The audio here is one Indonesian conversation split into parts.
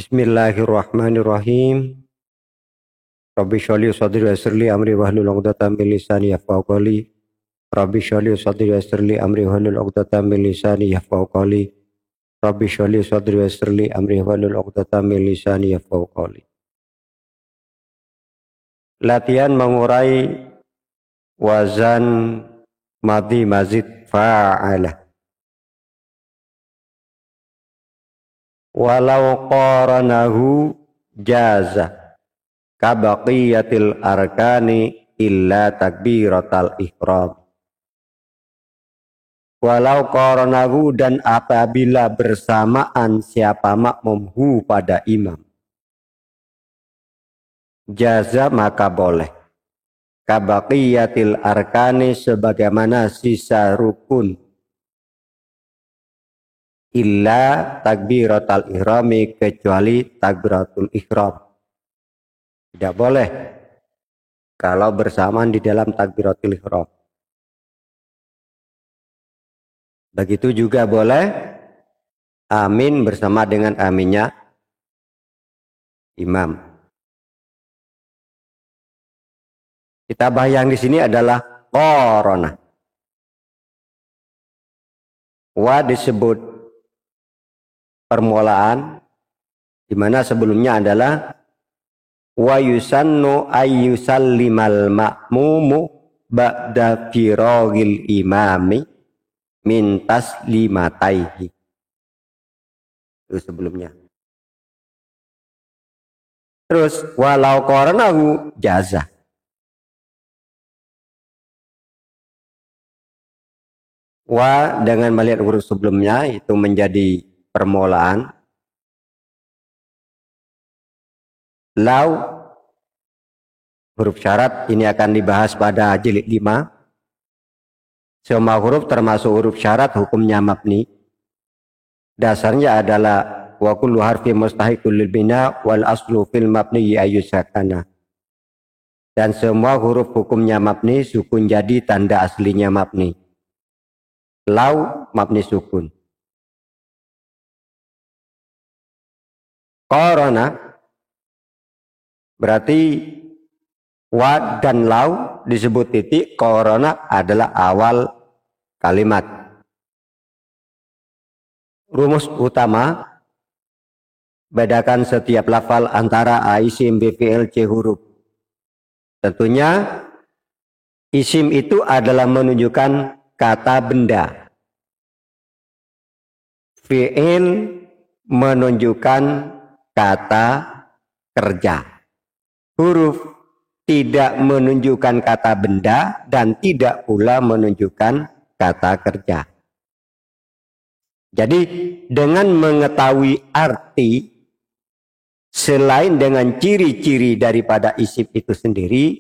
Bismillahirrahmanirrahim. Rabbi sholli sadri wa yassir li amri wahlul 'uqdatam min lisani yafqahu qawli. Rabbi sholli sadri wa yassir li amri wahlul 'uqdatam min lisani yafqahu qawli. Rabbi sholli sadri wa yassir li amri wahlul 'uqdatam min lisani yafqahu qawli. Latihan mengurai wazan madhi mazid fa'ala. Walau qaranahu jaza kabaqiyatil arkani illa takbiratal ihram. Walau qaranahu, dan apabila bersamaan siapa makmumhu pada imam, jaza maka boleh. Kabaqiyatil arkani, sebagaimana sisa rukun. Illa takbiratul ihrami, kecuali takbiratul ihram. Tidak boleh kalau bersamaan di dalam takbiratul ihram. Begitu juga boleh amin bersama dengan aminnya imam. Kitabah yang di sini adalah qarana. Wa disebut permulaan, di mana sebelumnya adalah wa yusannu ayyusallimal ma'mumu ba'da firagil imami min taslimataihi. Itu sebelumnya. Terus walau qaranahu jaza. Wa dengan melihat huruf sebelumnya itu menjadi permulaan. Lau huruf syarat ini akan dibahas pada jilid 5. Semua huruf termasuk huruf syarat hukumnya mabni. Dasarnya adalah wa kullu harfi mustahiqul lil bina wal aslu fil mabni ayyusakana. Dan semua huruf hukumnya mabni, sukun jadi tanda aslinya mabni. Lau mabni sukun. Qarana berarti wa dan lau disebut titik. Qarana adalah awal kalimat. Rumus utama, bedakan setiap lafal antara isim, fi'il, huruf. Tentunya isim itu adalah menunjukkan kata benda. Fi'il menunjukkan kata kerja. Huruf tidak menunjukkan kata benda dan tidak pula menunjukkan kata kerja. Jadi dengan mengetahui arti selain dengan ciri-ciri daripada isim itu sendiri,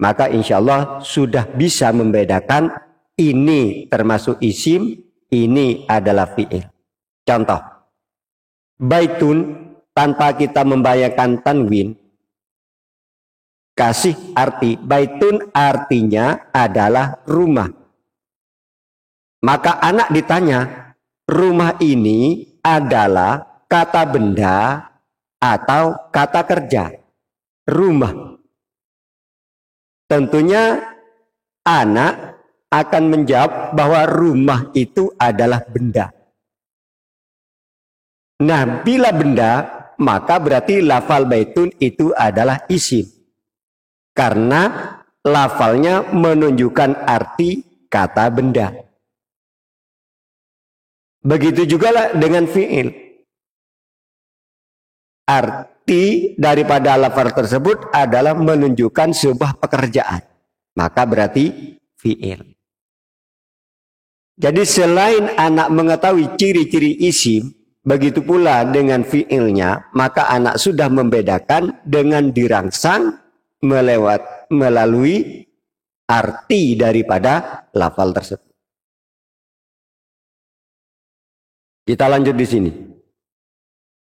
maka insya Allah sudah bisa membedakan ini termasuk isim, ini adalah fi'il. Contoh, baitun tanpa kita membayangkan tanwin, kasih arti. Baitun artinya adalah rumah. Maka anak ditanya, rumah ini adalah kata benda atau kata kerja? Rumah. Tentunya anak akan menjawab bahwa rumah itu adalah benda. Nah, bila benda, maka berarti lafal baitun itu adalah isim. Karena lafalnya menunjukkan arti kata benda. Begitu juga dengan fi'il. Arti daripada lafal tersebut adalah menunjukkan sebuah pekerjaan. Maka berarti fi'il. Jadi selain anak mengetahui ciri-ciri isim, begitu pula dengan fi'ilnya, maka anak sudah membedakan dengan dirangsang melalui arti daripada lafal tersebut. Kita lanjut di sini.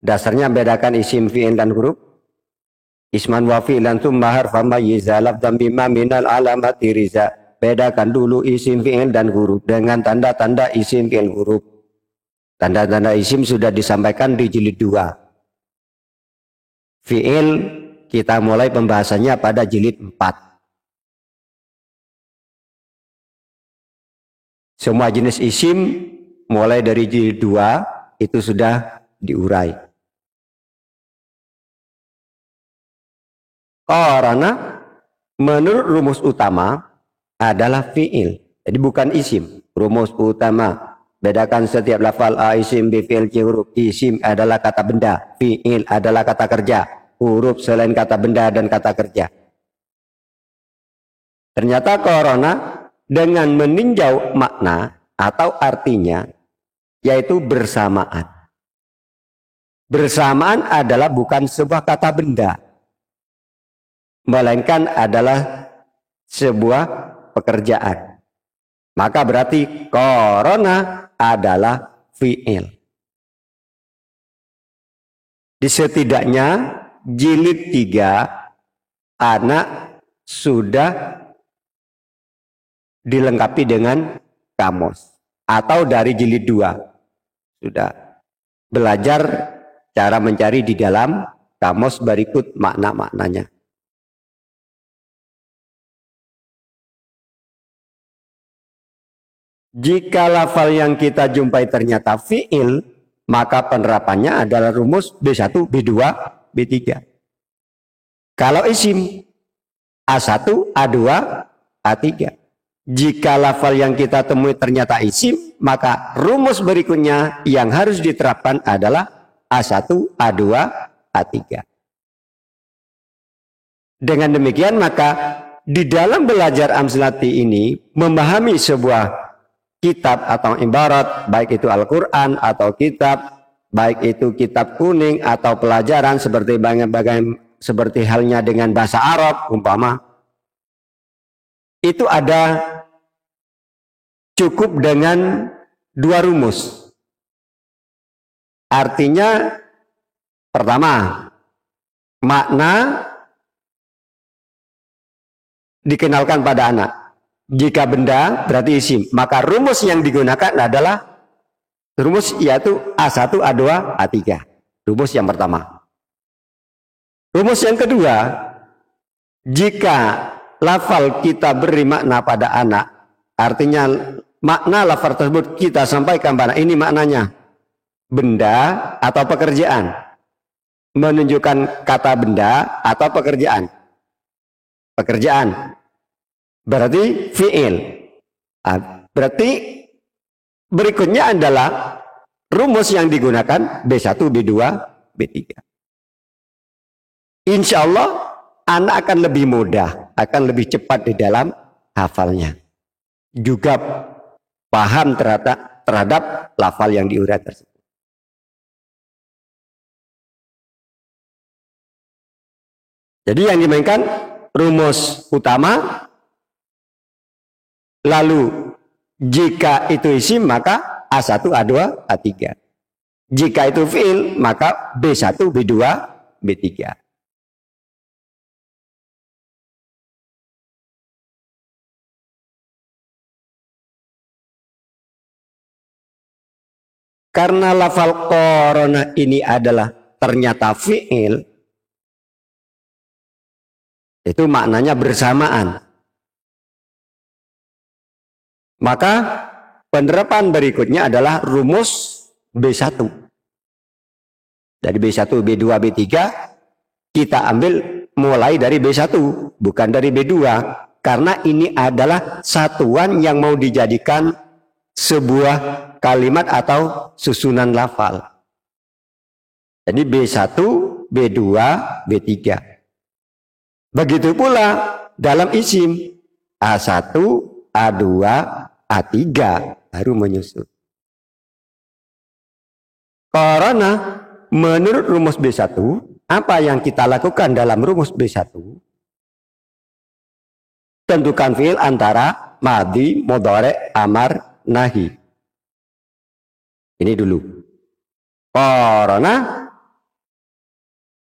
Dasarnya bedakan isim, fi'il dan huruf. Isman wa fi'lan tsumma harfa mayyiza lafdzan bima minal alamati riza. Bedakan dulu isim, fi'il dan huruf dengan tanda-tanda isim, fi'il, huruf. Tanda-tanda isim sudah disampaikan di jilid 2. Fi'il kita mulai pembahasannya pada jilid 4. Semua jenis isim mulai dari jilid 2 itu sudah diurai. Karena menurut rumus utama adalah fi'il. Jadi bukan isim. Rumus utama. Bedakan setiap lafal A isim, B fi'il, C huruf. Isim adalah kata benda. Fi'il adalah kata kerja. Huruf selain kata benda dan kata kerja. Ternyata korona dengan meninjau makna atau artinya yaitu bersamaan. Bersamaan adalah bukan sebuah kata benda, melainkan adalah sebuah pekerjaan. Maka berarti korona adalah fi'il. Di setidaknya jilid 3 anak sudah dilengkapi dengan kamus. Atau dari jilid 2 sudah belajar cara mencari di dalam kamus berikut makna-maknanya. Jika lafal yang kita jumpai ternyata fi'il, maka penerapannya adalah rumus B1, B2, B3. Kalau isim A1, A2, A3. Jika lafal yang kita temui ternyata isim, maka rumus berikutnya yang harus diterapkan adalah A1, A2, A3. Dengan demikian maka di dalam belajar Amsalati ini memahami sebuah kitab atau ibarat, baik itu Al-Quran atau kitab, baik itu kitab kuning atau pelajaran seperti halnya dengan bahasa Arab umpama, itu ada cukup dengan 2 rumus. Artinya pertama, makna dikenalkan pada anak. Jika benda berarti isim, maka rumus yang digunakan adalah rumus yaitu A1, A2, A3. Rumus yang pertama. Rumus yang kedua, jika lafal kita beri makna pada anak, artinya makna lafal tersebut kita sampaikan pada ini maknanya benda atau pekerjaan. Menunjukkan kata benda atau pekerjaan. Pekerjaan. Berarti fi'il. Berarti berikutnya adalah rumus yang digunakan B1, B2, B3. Insya Allah anak akan lebih mudah, akan lebih cepat di dalam hafalnya. Juga paham terhadap lafal yang diurai tersebut. Jadi yang dimainkan rumus utama. Lalu jika itu isim maka A1, A2, A3. Jika itu fi'il maka B1, B2, B3. Karena lafal korona ini adalah ternyata fi'il, itu maknanya bersamaan. Maka penerapan berikutnya adalah rumus B1. Dari B1, B2, B3 kita ambil mulai dari B1, bukan dari B2. Karena ini adalah satuan yang mau dijadikan sebuah kalimat atau susunan lafal. Jadi B1, B2, B3. Begitu pula dalam isim A1, A2, A3 baru menyusul. Karena menurut rumus B1, apa yang kita lakukan dalam rumus B1? Tentukan fi'il antara madhi, mudhari, amar, nahi. Ini dulu. Karena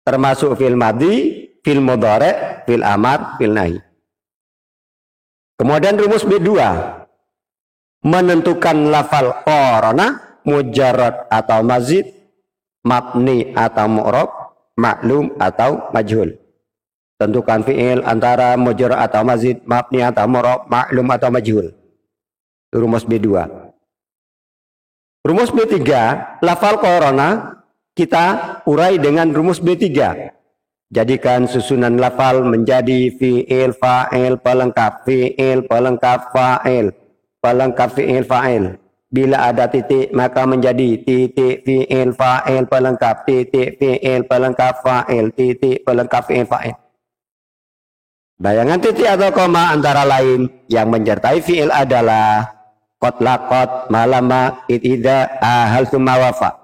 termasuk fi'il madhi, fi'il mudhari, fi'il amar, fi'il nahi. Kemudian rumus B2 menentukan lafal korona mujarrad atau mazid, mabni atau mu'rab, maklum atau majhul. Tentukan fi'il antara mujarrad atau mazid, mabni atau mu'rab, maklum atau majhul. Rumus B2. Rumus B3, lafal korona kita urai dengan rumus B3. Jadikan susunan lafal menjadi fi'il, fa'il, pelengkap, fi'il, pelengkap, fa'il, pelengkap, fi'il, fa'il. Bila ada titik maka menjadi titik, fi'il, fa'il, pelengkap, titik, fi'il, pelengkap, fa'il, titik, pelengkap, fi'il, fa'il. Bayangan titik atau koma antara lain yang menyertai fi'il adalah qad, laqad, malama, itida, ahal, summa, wafa.